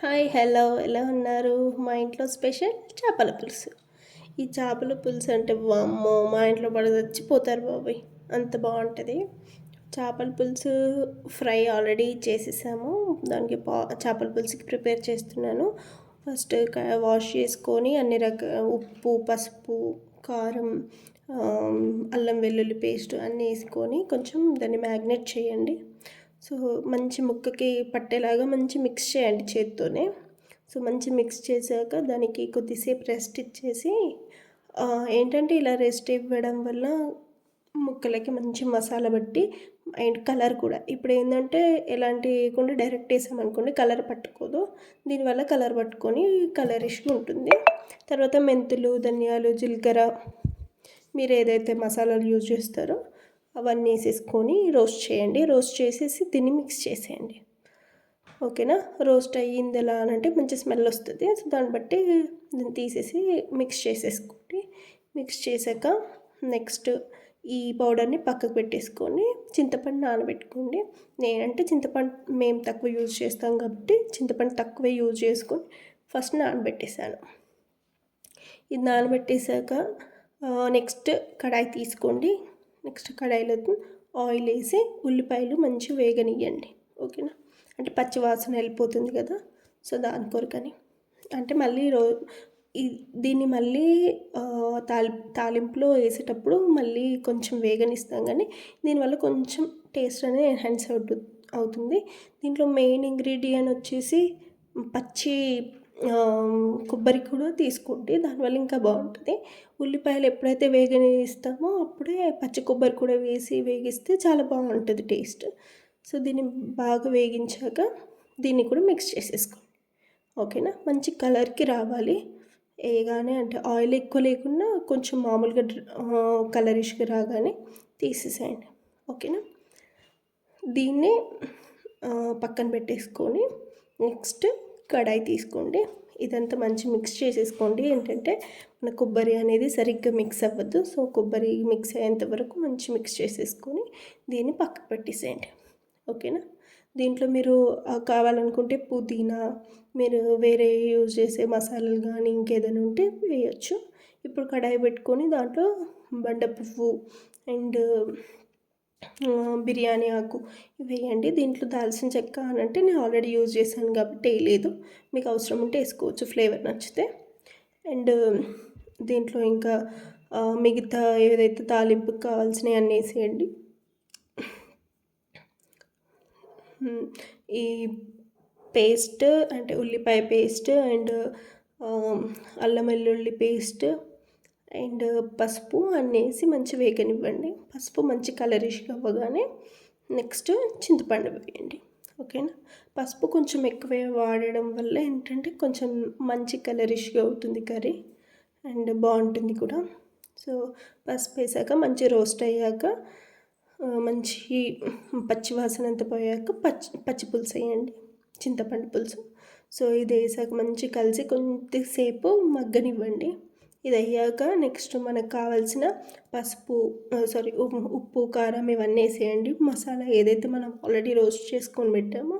Hi hello ఎలా ఉన్నారు? మా ఇంట్లో స్పెషల్ చేపల పులుసు. ఈ చేపల పులుసు అంటే వామ్మో! మా ఇంట్లో పడి చచ్చిపోతారు బాబోయ్! అంత బావుంటది. చేపల పులుసు ఫ్రై ఆల్రెడీ చేసేసాము. దానికి చేపల పులుసుకి ప్రిపేర్ చేస్తున్నాను. ఫస్ట్ వాష్ చేసుకొని అన్ని ఉప్పు, పసుపు, కారం, అల్లం వెల్లుల్లి పేస్ట్ అన్నీ వేసుకొని కొంచెం దాన్ని మ్యాగ్నేట్ చేయండి. సో మంచి ముక్కకి పట్టేలాగా మంచి మిక్స్ చేయండి చేత్తోనే. సో మంచి మిక్స్ చేశాక దానికి కొద్దిసేపు రెస్ట్ ఇచ్చేసి ఏంటంటే ఇలా రెస్ట్ ఇవ్వడం వల్ల ముక్కలకి మంచి మసాలా బట్టి అండ్ కలర్ కూడా ఇప్పుడు ఏంటంటే ఎలాంటి వేయకుండా డైరెక్ట్ వేసామనుకోండి కలర్ పట్టుకోదు. దీనివల్ల కలర్ పట్టుకొని కలరిష్గా ఉంటుంది. తర్వాత మెంతులు, ధనియాలు, జీలకర్ర మీరు ఏదైతే మసాలాలు యూజ్ చేస్తారో అవన్నీ వేసేసుకొని రోస్ట్ చేయండి. రోస్ట్ చేసేసి దీన్ని మిక్స్ చేసేయండి. ఓకేనా? రోస్ట్ అయ్యింది ఎలా అని అంటే మంచి స్మెల్ వస్తుంది. సో దాన్ని బట్టి దీన్ని తీసేసి మిక్స్ చేసేసుకోండి. మిక్స్ చేశాక నెక్స్ట్ ఈ పౌడర్ని పక్కకు పెట్టేసుకొని చింతపండు నానబెట్టుకోండి. నేనంటే చింతపండు మేము తక్కువ యూజ్ చేస్తాం కాబట్టి చింతపండు తక్కువే యూజ్ చేసుకొని ఫస్ట్ నానబెట్టేసాను. ఇది నానబెట్టేశాక నెక్స్ట్ కడాయి తీసుకోండి. నెక్స్ట్ కడాయిలో ఆయిల్ వేసి ఉల్లిపాయలు మంచిగా వేగనియండి. ఓకేనా? అంటే పచ్చి వాసన వెళ్ళిపోతుంది కదా, సో దాని కొరకని అంటే మళ్ళీ దీన్ని మళ్ళీ తాలింపులో వేసేటప్పుడు మళ్ళీ కొంచెం వేగనిస్తాం, కానీ దీనివల్ల కొంచెం టేస్ట్ అనేది ఎన్హాన్స్ అవుతుంది. దీంట్లో మెయిన్ ఇంగ్రీడియంట్ వచ్చేసి పచ్చి కొబ్బరి కూడా తీసుకోండి, దానివల్ల ఇంకా బాగుంటుంది. ఉల్లిపాయలు ఎప్పుడైతే వేగనిస్తామో అప్పుడే పచ్చి కొబ్బరి కూడా వేసి వేగిస్తే చాలా బాగుంటుంది టేస్ట్. సో దీన్ని బాగా వేగించాక దీన్ని కూడా మిక్స్ చేసేసుకోండి. ఓకేనా? మంచి కలర్కి రావాలి. వేయగానే అంటే ఆయిల్ ఎక్కువ లేకుండా కొంచెం మామూలుగా కలరిష్గా రాగానే తీసేసేయండి. ఓకేనా? దీన్ని పక్కన పెట్టేసుకొని నెక్స్ట్ కడాయి తీసుకోండి. ఇదంతా మంచి మిక్స్ చేసేసుకోండి. ఏంటంటే మన కొబ్బరి అనేది సరిగ్గా మిక్స్ అవ్వద్దు. సో కొబ్బరి మిక్స్ అయ్యేంత వరకు మంచి మిక్స్ చేసేసుకొని దీన్ని పక్కకు పెట్టేసేయండి. ఓకేనా? దీంట్లో మీరు కావాలనుకుంటే పుదీనా, మీరు వేరే యూజ్ చేసే మసాలాలు కానీ ఇంకేదైనా ఉంటే వేయచ్చు. ఇప్పుడు కడాయి పెట్టుకొని దాంట్లో బండ పువ్వు అండ్ బిర్యానీ ఆకు వేయండి. దీంట్లో దాల్చిన చెక్క అని అంటే నేను ఆల్రెడీ యూజ్ చేశాను కాబట్టి వేయలేదు. మీకు అవసరం ఉంటే వేసుకోవచ్చు ఫ్లేవర్ నచ్చితే. అండ్ దీంట్లో ఇంకా మిగతా ఏదైతే తాలింపుకి కావాల్సినవి అన్నీ వేసేయండి. ఈ పేస్ట్ అంటే ఉల్లిపాయ పేస్ట్ అండ్ అల్లం వెల్లుల్లి పేస్ట్ అండ్ పసుపు అన్నీ వేసి మంచి వేగనివ్వండి. పసుపు మంచి కలరిష్గా అవ్వగానే నెక్స్ట్ చింతపండు వేయండి. ఓకేనా? పసుపు కొంచెం ఎక్కువ వాడడం వల్ల ఏంటంటే కొంచెం మంచి కలరిష్గా అవుతుంది కర్రీ అండ్ బాగుంటుంది కూడా. సో పసుపు వేసాక మంచి రోస్ట్ అయ్యాక మంచి పచ్చి వాసన అంతా పోయాక పచ్చి పులుసు వేయండి, చింతపండు పులుసు. సో ఇది వేసాక మంచి కలిసి కొద్దిసేపు మగ్గనివ్వండి. ఇది అయ్యాక నెక్స్ట్ మనకు కావాల్సిన పసుపు ఉప్పు, కారం ఇవన్నీ వేసేయండి. మసాలా ఏదైతే మనం ఆల్రెడీ రోస్ట్ చేసుకొని పెట్టామో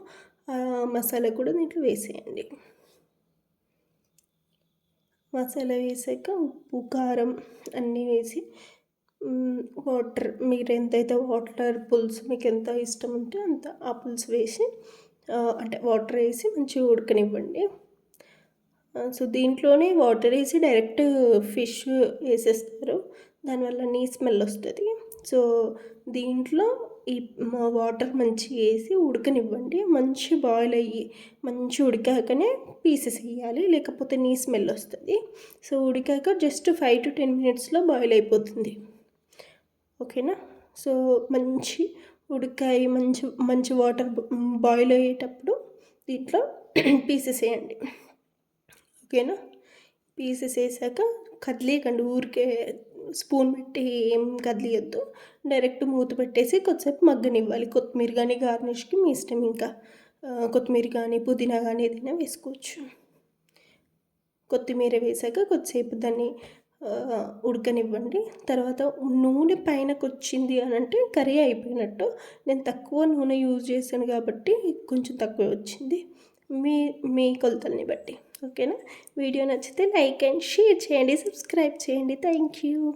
ఆ మసాలా కూడా దీంట్లో వేసేయండి. మసాలా వేసాక ఉప్పు, కారం అన్నీ వేసి వాటర్ మీరు ఎంతైతే వాటర్ పులుసు మీకు ఎంత ఇష్టం ఉంటే అంత ఆ పులుసు వేసి అంటే వాటర్ వేసి మంచిగా ఉడకనివ్వండి. సో దీంట్లోనే వాటర్ వేసి డైరెక్ట్ ఫిష్ వేసేస్తారు, దానివల్ల నీ స్మెల్ వస్తుంది. సో దీంట్లో ఈ వాటర్ మంచిగా వేసి ఉడకనివ్వండి. మంచి బాయిల్ అయ్యి మంచి ఉడికాకనే పీసెస్ వేయాలి, లేకపోతే నీ స్మెల్ వస్తుంది. సో ఉడికాక జస్ట్ 5 to 10 minutesలో బాయిల్ అయిపోతుంది. ఓకేనా? సో మంచి ఉడికాయి మంచి మంచి వాటర్ బాయిల్ అయ్యేటప్పుడు దీంట్లో పీసెస్ వేయండి. ఓకేనా? పీసెస్ వేసాక కదిలియకండి, ఊరికే స్పూన్ పెట్టి ఏం కదిలియద్దు. డైరెక్ట్ మూత పెట్టేసి కొద్దిసేపు మగ్గనివ్వాలి. కొత్తిమీర కానీ గార్నిష్కి మీ ఇష్టం, ఇంకా కొత్తిమీర కానీ పుదీనా కానీ ఏదైనా వేసుకోవచ్చు. కొత్తిమీర వేసాక కొద్దిసేపు దాన్ని ఉడకనివ్వండి. తర్వాత నూనె పైనకు వచ్చింది అని అంటే కర్రీ అయిపోయినట్టు. నేను తక్కువ నూనె యూజ్ చేశాను కాబట్టి కొంచెం తక్కువ వచ్చింది. మీ మీ కొలతల్ని బట్టి. ఓకేనా? వీడియో నచ్చితే లైక్ అండ్ షేర్ చేయండి. సబ్స్క్రైబ్ చేయండి. Thank you.